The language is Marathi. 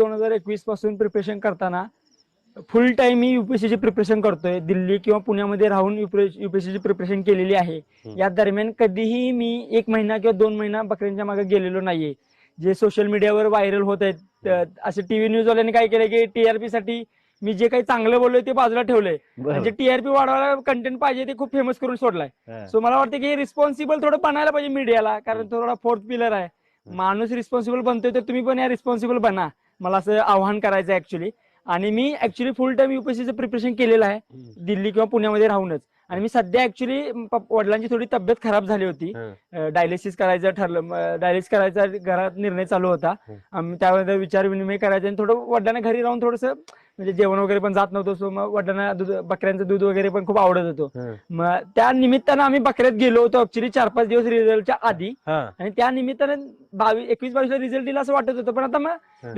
2021 पासून प्रिपरेशन करताना फुल टाइम मी युपीएससीची प्रिपरेशन करतोय. दिल्ली किंवा पुण्यामध्ये राहून युपीएससीची प्रिपरेशन केलेली आहे. या दरम्यान कधीही मी 1 महिना किंवा 2 महिना बकऱ्यांच्या मागे गेलेलो नाहीये. जे सोशल मीडियावर व्हायरल होत आहेत असे टीव्ही न्यूज वाल्यांनी काय केलं की टीआरपी साठी मी जे काही चांगलं बोललोय ते बाजूला ठेवलंय. जे टीआरपी वाढवायला कंटेंट पाहिजे ते खूप फेमस करून सोडलाय. सो मला वाटतं की रिस्पॉन्सिबल थोडं बनायला पाहिजे मीडियाला, कारण थोडा फोर्थ पिलर आहे. माणूस रिस्पॉन्सिबल बनतोय तर तुम्ही पण या रिस्पॉन्सिबल बना, मला असं आव्हान करायचं ऍक्च्युली. आणि मी ऍक्च्युली फुल टाइम युपीएससीचं प्रिपरेशन केलेलं आहे दिल्ली किंवा पुण्यामध्ये राहूनच. आणि मी सध्या ऍक्च्युली वडिलांची थोडी तब्येत खराब झाली होती, डायलिसिस करायचं ठरलं, डायलिसिस करायचा घरात निर्णय चालू होता. आम्ही त्यामध्ये विचार विनिमय करायचा आणि थोडं वडिलांना घरी राहून थोडंसं म्हणजे जेवण वगैरे पण जात नव्हतं. सो मग वडिलांना बकऱ्यांचं दूध वगैरे पण खूप आवडत होतं. मग त्या निमित्तानं आम्ही बकऱ्यात गेलो होतो ऍक्च्युली 4-5 दिवस रिझल्टच्या आधी. आणि त्या निमित्तानं 21-22 रिझल्ट दिला असं वाटत होतं, पण आता मग